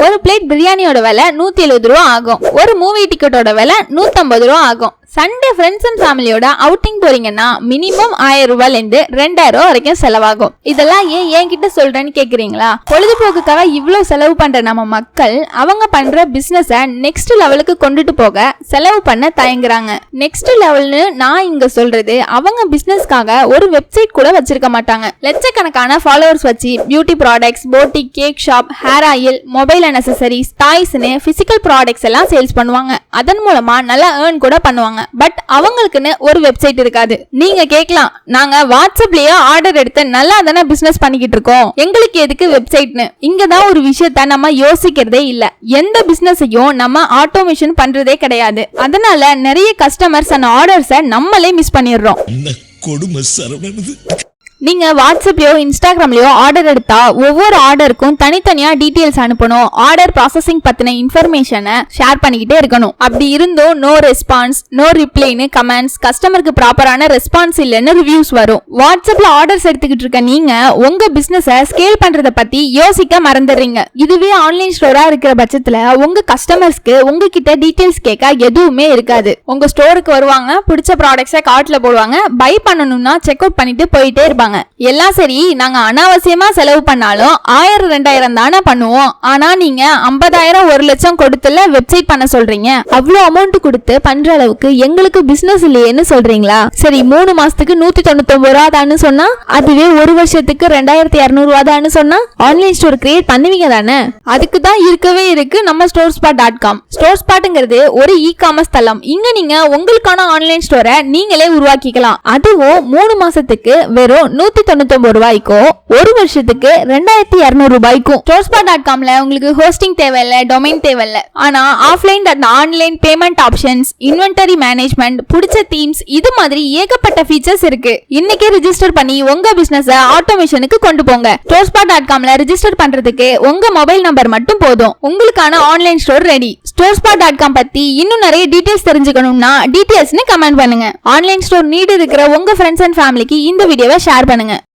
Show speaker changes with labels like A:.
A: ஒரு பிளேட் பிரியாணியோட விலை 170 ரூபா ஆகும். ஒரு மூவி டிக்கெட்டோட விலை 150 ரூபா ஆகும். சண்டே ஃப்ரெண்ட்ஸ் அண்ட் ஃபேமிலியோட அவுட்டிங் போறீங்கன்னா மினிமம் 1000 ரூபாயில இருந்து 2000 ரூபாய் வரைக்கும் செலவாகும். இதெல்லாம் ஏன் என்கிட்ட சொல்றேன்னு கேக்குறீங்களா? பொழுதுபோக்குக்காக இவ்வளவு செலவு பண்ற நம்ம மக்கள் அவங்க பண்ற பிசினஸ நெக்ஸ்ட் லெவலுக்கு கொண்டுட்டு போக செலவு பண்ண தயங்குறாங்க. நெக்ஸ்ட் லெவல்னு நான் இங்க சொல்றது அவங்க பிசினஸ்க்காக ஒரு வெப்சைட் கூட வச்சிருக்க மாட்டாங்க. லட்சக்கணக்கான ஃபாலோவர்ஸ் வச்சு beauty products, boutique, cake shop, hair oil, mobile and accessories, டாய்ஸ்னு பிசிக்கல் ப்ராடக்ட்ஸ் எல்லாம் சேல்ஸ் பண்ணுவாங்க. அதன் மூலமா நல்லா ஏர்ன் கூட பண்ணுவாங்க. பட் அவங்களுக்குன்னு ஒரு வெப்சைட் இருக்காது. நீங்க கேட்கலாம், நாங்க வாட்ஸ்அப்லயே ஆர்டர் எடுத்து நல்லா தானே பிசினஸ் பண்ணிக்கிட்டு இருக்கோம், எங்களுக்கு எதுக்கு வெப்சைட்னு? இங்கதான் ஒரு விஷயத்த நம்ம யோசிக்கிறதே இல்ல. எந்த பிசினஸையும் நம்ம ஆட்டோமேஷன் பண்றதே கிடையாது. அதனால நிறைய கஸ்டமர்ஸ் அண்ட் ஆர்டர்ஸை நம்மளே மிஸ் பண்ணிடுறோம். நீங்க வாட்ஸ்அப்லயோ இன்ஸ்டாகிராம்லயோ ஆர்டர் எடுத்தா ஒவ்வொரு ஆர்டருக்கும் தனித்தனியா டீடைல்ஸ் அனுப்பணும். ஆர்டர் ப்ராசஸிங் பத்தின இன்ஃபர்மேஷனை ஷேர் பண்ணிக்கிட்டே இருக்கணும். அப்படி இருந்தும் நோ ரெஸ்பான்ஸ், நோ ரிப்ளைன்னு கமெண்ட்ஸ், கஸ்டமருக்கு ப்ராப்பரான ரெஸ்பான்ஸ் இல்லைன்னு ரிவ்யூஸ் வரும். வாட்ஸ்அப்ல ஆர்டர்ஸ் எடுத்துக்கிட்டு இருக்க நீங்க உங்க பிசினஸ ஸ்கேல் பண்றத பத்தி யோசிக்க மறந்துடுறீங்க. இதுவே ஆன்லைன் ஸ்டோரா இருக்கிற பட்சத்துல உங்க கஸ்டமர்ஸ்க்கு உங்ககிட்ட டீடைல்ஸ் கேட்க எதுவுமே இருக்காது. உங்க ஸ்டோருக்கு வருவாங்க, பிடிச்ச ப்ராடக்ட்ஸை கார்ட்ல போடுவாங்க, பை பண்ணணும்னா செக் அவுட் பண்ணிட்டு போயிட்டே இருப்பாங்க. எல்லாம் சரி, நாங்க அனாவசியமா செலவு பண்ணாலும் 1000-2000 தானே பண்ணுவோம். ஆனா நீங்க 50,000-1 லட்சம் கொடுத்துல வெப்சைட் பண்ண சொல்றீங்க. அவ்வளவு அமௌண்ட் கொடுத்து பண்ற அளவுக்கு எங்களுக்கு பிசினஸ் இல்லையேன்னு சொல்றீங்களா? சரி, 3 மாசத்துக்கு 199 ரூபா தான்னு சொன்னா, அதுவே ஒரு வருஷத்துக்கு 2200 ரூபா தான்னு சொன்னா ஆன்லைன் ஸ்டோர் கிரியேட் பண்ணுவீங்க தானே? அதுக்கு தான் இருக்கவே இருக்கு நம்ம StoreSpot.com. StoreSpotங்கிறது ஒரு இ-காமர்ஸ் தளம். இங்க நீங்க உங்களுக்கான ஆன்லைன் ஸ்டோரை நீங்களே உருவாக்கிக்கலாம். அதுவும் 3 மாசத்துக்கு வெறும் 199 ரூபாய்க்கோ, ஒரு வருஷத்துக்கு 2200 ரூபாய்க்கும். StoreSpot.comல உங்களுக்கு ஹோஸ்டிங் தேவையில்லை, டொமைன் தேவையில்லை. ஆனா offline and online payment options, inventory management, பிடிச்ச தீம்ஸ், இது மாதிரி ஏகப்பட்ட ஃபீச்சர்ஸ் இருக்கு. இன்னைக்கே ரெஜிஸ்டர் பண்ணி உங்க பிசினஸ் ஆட்டோமேஷனுக்கு கொண்டு போங்க. StoreSpot.comல ரெஜிஸ்டர் பண்றதுக்கு உங்க மொபைல் நம்பர் மட்டும் போதும். உங்களுக்கான ஆன்லைன் ஸ்டோர் ரெடி. StoreSpot.com பத்தி இன்னும் நிறைய டீடைல்ஸ் தெரிஞ்சுக்கணும்னா டீடைல்ஸ்னு கமெண்ட் பண்ணுங்க. ஆன்லைன் ஸ்டோர் நீடு இருக்கிற உங்க ஃப்ரெண்ட்ஸ் அண்ட் ஃபேமிலிக்கு இந்த வீடியோவை ஷேர் பண்ணுங்க.